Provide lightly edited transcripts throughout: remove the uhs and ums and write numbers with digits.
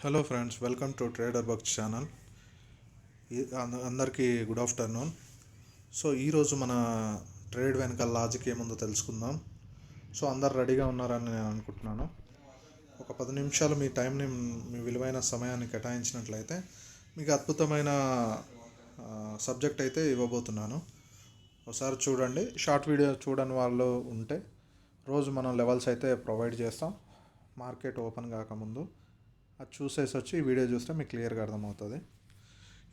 Hello friends, welcome to trader bucks channel. అందరికీ good afternoon. So ఈరోజు మన trade వెనకాల లాజిక్ ఏముందో తెలుసుకుందాం. సో అందరు రెడీగా ఉన్నారని నేను అనుకుంటున్నాను. ఒక 10 నిమిషాలు మీ టైంని, మీ విలువైన సమయాన్ని కేటాయించినట్లయితే మీకు అద్భుతమైన సబ్జెక్ట్ అయితే ఇవ్వబోతున్నాను. ఒకసారి చూడండి. షార్ట్ వీడియో చూడని వాళ్ళు ఉంటే రోజు మనం లెవెల్స్ అయితే ప్రొవైడ్ చేస్తాం మార్కెట్ ఓపెన్ కాకముందు. అది చూసేసి వచ్చి ఈ వీడియో చూస్తే మీకు క్లియర్గా అర్థమవుతుంది.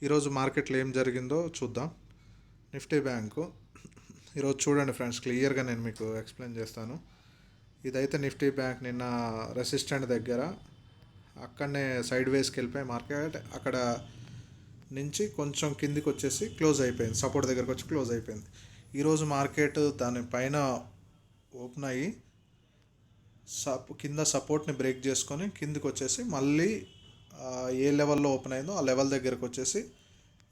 ఈరోజు మార్కెట్లో ఏం జరిగిందో చూద్దాం. నిఫ్టీ బ్యాంకు ఈరోజు చూడండి ఫ్రెండ్స్, క్లియర్గా నేను మీకు ఎక్స్ప్లెయిన్ చేస్తాను. ఇదైతే నిఫ్టీ బ్యాంక్ నిన్న రెసిస్టెంట్ దగ్గర అక్కడనే సైడ్ వేస్కి వెళ్ళిపోయి మార్కెట్ అక్కడ నుంచి కొంచెం కిందికి వచ్చేసి క్లోజ్ అయిపోయింది. సపోర్ట్ దగ్గరకు వచ్చి క్లోజ్ అయిపోయింది. ఈరోజు మార్కెట్ దానిపైన ఓపెన్ అయ్యి కింద సపోర్ట్ని బ్రేక్ చేసుకొని కిందికి వచ్చేసి మళ్ళీ ఏ లెవెల్లో ఓపెన్ అయిందో ఆ లెవెల్ దగ్గరకు వచ్చేసి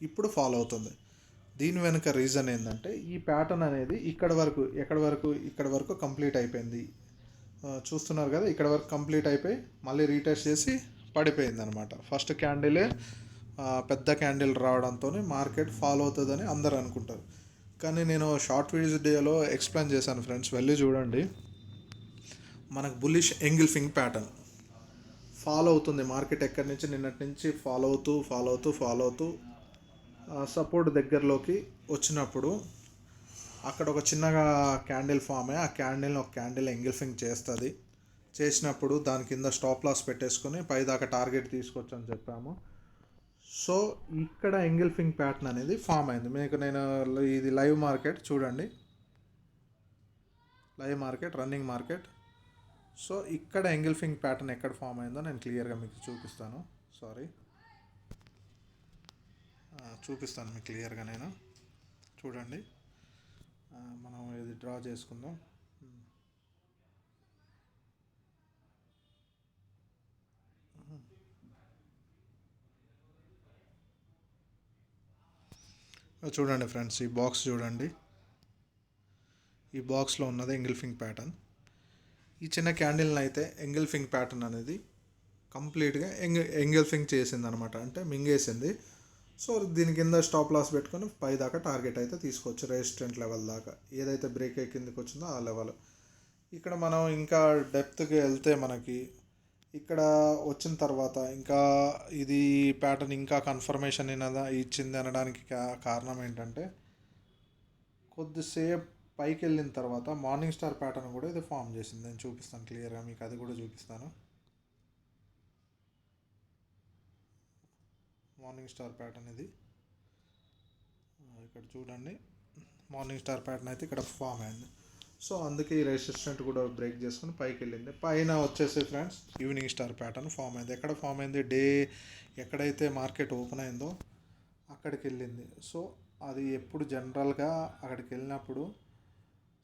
ఇప్పుడు ఫాలో అవుతుంది. దీని వెనుక రీజన్ ఏంటంటే ఈ ప్యాటర్న్ అనేది ఇక్కడ వరకు కంప్లీట్ అయిపోయింది. చూస్తున్నారు కదా, ఇక్కడ వరకు కంప్లీట్ అయిపోయి మళ్ళీ రీటెస్ట్ చేసి పడిపోయింది అనమాట. ఫస్ట్ క్యాండిలే పెద్ద క్యాండిల్ రావడంతో మార్కెట్ ఫాలో అవుతుందని అందరు అనుకుంటారు. కానీ నేను షార్ట్ వీడియోలో ఎక్స్ప్లెయిన్ చేశాను ఫ్రెండ్స్, వెళ్ళి చూడండి. మనకు బుల్లిష్ ఎంగిల్ఫింగ్ ప్యాటర్న్ ఫాలో అవుతుంది మార్కెట్. ఎక్కడి నుంచి నిన్నటి నుంచి ఫాలో అవుతూ సపోర్ట్ దగ్గరలోకి వచ్చినప్పుడు అక్కడ ఒక చిన్నగా క్యాండిల్ ఫామ్ అయ్యి ఆ క్యాండిల్ని ఒక క్యాండిల్ ఎంగిల్ఫింగ్ చేస్తుంది. చేసినప్పుడు దాని కింద స్టాప్ లాస్ పెట్టేసుకొని పైదాకా టార్గెట్ తీసుకొచ్చని చెప్పాము. సో ఇక్కడ ఎంగిల్ఫింగ్ ప్యాటర్న్ అనేది ఫామ్ అయింది. మీకు నేను ఇది లైవ్ మార్కెట్ చూడండి, live market, running market. So ఇక్కడ ఎంగిల్ఫింగ్ ప్యాటర్న్ ఎక్కడ ఫామ్ అయిందో నేను క్లియర్గా మీకు చూపిస్తాను. చూపిస్తాను మీకు క్లియర్గా. నేను చూడండి, మనం ఇది డ్రా చేసుకుందాం. చూడండి ఫ్రెండ్స్, ఈ బాక్స్ చూడండి. ఈ బాక్స్లో ఉన్నది ఎంగిల్ఫింగ్ ప్యాటర్న్. ఈ చిన్న క్యాండిల్ని అయితే ఎంగిల్ఫింగ్ ప్యాటర్న్ అనేది కంప్లీట్గా ఎంగిల్ఫింగ్ చేసింది అనమాట, అంటే మింగేసింది. సో దీని కింద స్టాప్ లాస్ పెట్టుకొని పైదాకా టార్గెట్ అయితే తీసుకోవచ్చు, రెసిస్టెంట్ లెవెల్ దాకా. ఏదైతే బ్రేక్ అయ్యి కిందకి వచ్చిందో ఆ లెవెల్. ఇక్కడ మనం ఇంకా డెప్త్కి వెళ్తే మనకి ఇక్కడ వచ్చిన తర్వాత ఇంకా ఇది ప్యాటర్న్ ఇంకా కన్ఫర్మేషన్ ఇచ్చింది అనడానికి కారణం ఏంటంటే, కొద్దిసేపు పైకి వెళ్ళిన తర్వాత మార్నింగ్ స్టార్ ప్యాటర్న్ కూడా ఇది ఫామ్ చేసింది. నేను చూపిస్తాను క్లియర్గా మీకు, అది కూడా చూపిస్తాను. మార్నింగ్ స్టార్ ప్యాటర్న్ ఇది ఇక్కడ చూడండి. మార్నింగ్ స్టార్ ప్యాటర్న్ అయితే ఇక్కడ ఫామ్ అయింది. సో అందుకే ఈ రెసిస్టెంట్ కూడా బ్రేక్ చేసుకుని పైకి వెళ్ళింది. పైన వచ్చేసి friends evening star pattern form అయింది. ఎక్కడ ఫామ్ అయింది? ఎక్కడైతే మార్కెట్ ఓపెన్ అయిందో అక్కడికి వెళ్ళింది. సో అది ఎప్పుడు జనరల్గా అక్కడికి వెళ్ళినప్పుడు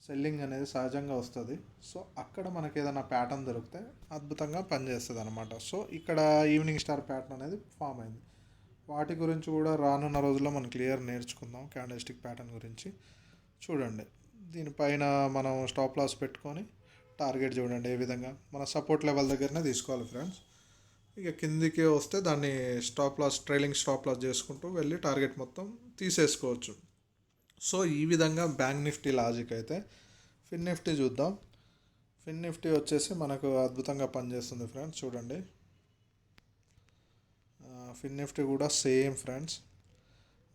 సెల్లింగ్ అనేది సహజంగా వస్తుంది. సో అక్కడ మనకి ఏదైనా ప్యాటర్న్ దొరికితే అద్భుతంగా పనిచేస్తుంది అనమాట. సో ఇక్కడ ఈవినింగ్ స్టార్ ప్యాటర్న్ అనేది ఫామ్ అయింది. వాటి గురించి కూడా రానున్న రోజుల్లో మనం క్లియర్ నేర్చుకుందాం. క్యాండిల్ స్టిక్ ప్యాటర్న్ గురించి చూడండి. దీనిపైన మనం స్టాప్ లాస్ పెట్టుకొని టార్గెట్ చూడండి ఏ విధంగా మన సపోర్ట్ లెవెల్ దగ్గరనే తీసుకోవాలి ఫ్రెండ్స్. ఇక కిందికి వస్తే దాన్ని stop loss, trailing stop loss చేసుకుంటూ వెళ్ళి టార్గెట్ మొత్తం తీసేసుకోవచ్చు. సో ఈ విధంగా బ్యాంక్ నిఫ్టీ లాజిక్ అయితే. ఫిన్ నిఫ్టీ చూద్దాం. ఫిన్ నిఫ్టీ వచ్చేసి మనకు అద్భుతంగా పనిచేస్తుంది ఫ్రెండ్స్. చూడండి, ఫిన్ నిఫ్టీ కూడా సేమ్ ఫ్రెండ్స్.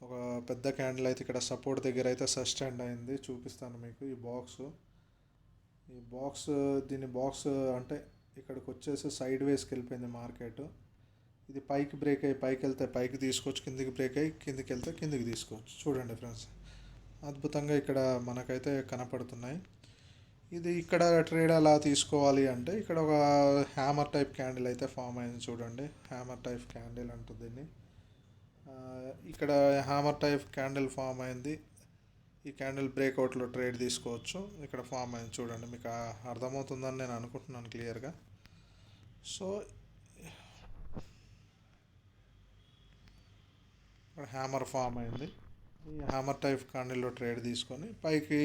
ఒక పెద్ద క్యాండిల్ అయితే ఇక్కడ సపోర్ట్ దగ్గర అయితే సస్టైన్ అయింది. చూపిస్తాను మీకు ఈ బాక్స్. దీని బాక్స్ అంటే ఇక్కడికి వచ్చేసి సైడ్ వేస్కి వెళ్ళిపోయింది మార్కెట్. ఇది పైకి బ్రేక్ అయ్యి పైకి వెళ్తే పైకి తీసుకోవచ్చు, కిందికి బ్రేక్ అయ్యి కిందికి వెళ్తే కిందికి తీసుకోవచ్చు. చూడండి ఫ్రెండ్స్, అద్భుతంగా ఇక్కడ మనకైతే కనపడుతున్నాయి. ఇది ఇక్కడ ట్రేడ్ ఎలా తీసుకోవాలి అంటే, ఇక్కడ ఒక హ్యామర్ టైప్ క్యాండిల్ అయితే ఫామ్ అయింది. చూడండి, హ్యామర్ టైప్ క్యాండిల్ అంటుంది దీన్ని. ఇక్కడ హ్యామర్ టైప్ క్యాండిల్ ఫామ్ అయింది. ఈ క్యాండిల్ బ్రేక్అవుట్లో ట్రేడ్ తీసుకోవచ్చు. ఇక్కడ ఫామ్ అయింది చూడండి, మీకు అర్థమవుతుందని నేను అనుకుంటున్నాను క్లియర్గా. సో ఇక్కడ హ్యామర్ ఫామ్ అయింది. ఈ హ్యామర్ టైప్ క్యాండిల్లో ట్రేడ్ తీసుకొని పైకి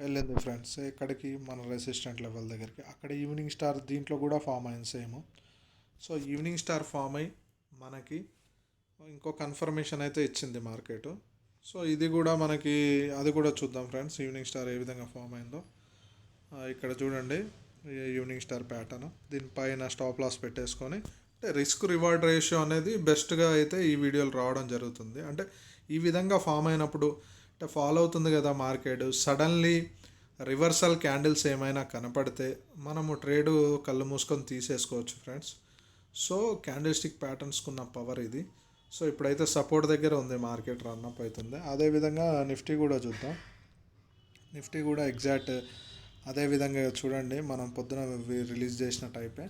వెళ్ళింది ఫ్రెండ్స్. ఎక్కడికి? మన రెసిస్టెంట్ లెవెల్ దగ్గరికి. అక్కడ ఈవినింగ్ స్టార్ దీంట్లో కూడా ఫామ్ అయింది same. So evening star form అయ్యి మనకి ఇంకో కన్ఫర్మేషన్ అయితే ఇచ్చింది మార్కెట్. సో ఇది కూడా మనకి అది కూడా చూద్దాం ఫ్రెండ్స్, ఈవినింగ్ స్టార్ ఏ విధంగా ఫామ్ అయిందో. ఇక్కడ చూడండి ఈవినింగ్ స్టార్ ప్యాటర్న్, దీనిపైన స్టాప్ లాస్ పెట్టేసుకొని అంటే రిస్క్ రివార్డ్ రేషియో అనేది బెస్ట్గా అయితే ఈ వీడియోలు రావడం జరుగుతుంది. అంటే ఈ విధంగా ఫామ్ అయినప్పుడు అంటే ఫాలో అవుతుంది కదా మార్కెట్, సడన్లీ రివర్సల్ క్యాండిల్స్ ఏమైనా కనపడితే మనము ట్రేడ్ కళ్ళు మూసుకొని తీసేసుకోవచ్చు ఫ్రెండ్స్. సో క్యాండిల్ స్టిక్ ప్యాటర్న్స్కున్న పవర్ ఇది. సో ఇప్పుడైతే సపోర్ట్ దగ్గర ఉంది, మార్కెట్ రన్అప్ అవుతుంది. అదేవిధంగా నిఫ్టీ కూడా చూద్దాం. నిఫ్టీ కూడా ఎగ్జాక్ట్ అదేవిధంగా చూడండి, మనం పొద్దున రిలీజ్ చేసిన టైపే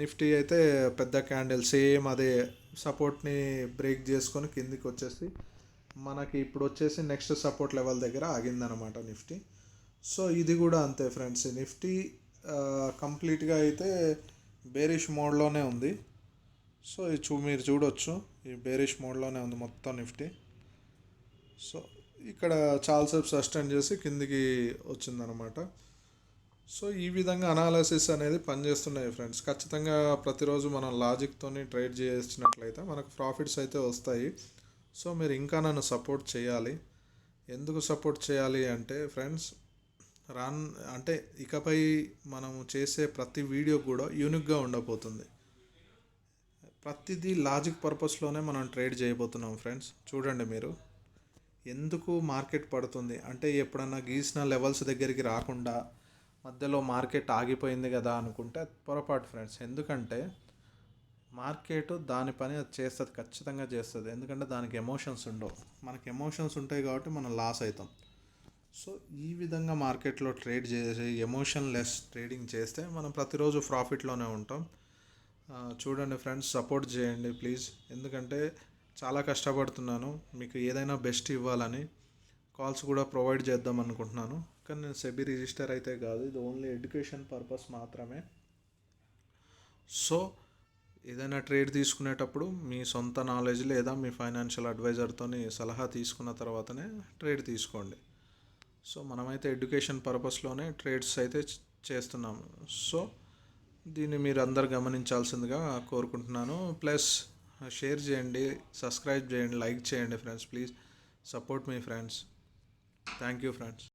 నిఫ్టీ అయితే పెద్ద క్యాండిల్ సేమ్ అదే సపోర్ట్ని బ్రేక్ చేసుకొని కిందికి వచ్చేసి మనకి ఇప్పుడు వచ్చేసి నెక్స్ట్ సపోర్ట్ లెవెల్ దగ్గర ఆగిందనమాట నిఫ్టీ. సో ఇది కూడా అంతే ఫ్రెండ్స్, నిఫ్టీ కంప్లీట్గా అయితే బేరిష్ మోడ్లోనే ఉంది. సో ఇది మీరు చూడొచ్చు, ఈ బేరిష్ మోడ్లోనే ఉంది మొత్తం నిఫ్టీ. సో ఇక్కడ చాలాసేపు సస్టైన్ చేసి కిందికి వచ్చిందనమాట. సో ఈ విధంగా అనాలిసిస్ అనేది పనిచేస్తున్నాయి ఫ్రెండ్స్. ఖచ్చితంగా ప్రతిరోజు మనం లాజిక్తోని ట్రేడ్ చేసినట్లయితే మనకు ప్రాఫిట్స్ అయితే వస్తాయి. సో మీరు ఇంకా నన్ను సపోర్ట్ చేయాలి. ఎందుకు సపోర్ట్ చేయాలి అంటే ఫ్రెండ్స్, అంటే ఇకపై మనము చేసే ప్రతి వీడియో కూడా యూనిక్గా ఉండబోతుంది. ప్రతిదీ లాజిక్ పర్పస్లోనే మనం ట్రేడ్ చేయబోతున్నాం ఫ్రెండ్స్. చూడండి మీరు ఎందుకు మార్కెట్ పడుతుంది అంటే ఎప్పుడన్నా గీసిన లెవెల్స్ దగ్గరికి రాకుండా మధ్యలో మార్కెట్ ఆగిపోయింది కదా అనుకుంటే పొరపాటు ఫ్రెండ్స్. ఎందుకంటే మార్కెట్ దాని పని అది చేస్తుంది, ఖచ్చితంగా చేస్తుంది. ఎందుకంటే దానికి ఎమోషన్స్ ఉండవు, మనకి ఎమోషన్స్ ఉంటాయి కాబట్టి మనం లాస్ అవుతాం. సో ఈ విధంగా మార్కెట్లో ట్రేడ్ చేసి ఎమోషన్ లెస్ ట్రేడింగ్ చేస్తే మనం ప్రతిరోజు ప్రాఫిట్లోనే ఉంటాం. చూడండి ఫ్రెండ్స్, సపోర్ట్ చేయండి ప్లీజ్. ఎందుకంటే చాలా కష్టపడుతున్నాను, మీకు ఏదైనా బెస్ట్ ఇవ్వాలని కాల్స్ కూడా ప్రొవైడ్ చేద్దాం అనుకుంటున్నాను. కానీ నేను సెబీ రిజిస్టర్ అయితే కాదు, ఇది ఓన్లీ ఎడ్యుకేషన్ పర్పస్ మాత్రమే. సో ఏదైనా ట్రేడ్ తీసుకునేటప్పుడు మీ సొంత నాలెడ్జ్ లేదా మీ ఫైనాన్షియల్ అడ్వైజర్తో సలహా తీసుకున్న తర్వాతనే ట్రేడ్ తీసుకోండి. సో మనమైతే ఎడ్యుకేషన్ పర్పస్లోనే ట్రేడ్స్ అయితే చేస్తున్నాము. సో దీన్ని మీరు అందరు గమనించాల్సిందిగా కోరుకుంటున్నాను. ప్లస్ షేర్ చేయండి, సబ్స్క్రైబ్ చేయండి, లైక్ చేయండి friends. Please support me friends. Thank you friends.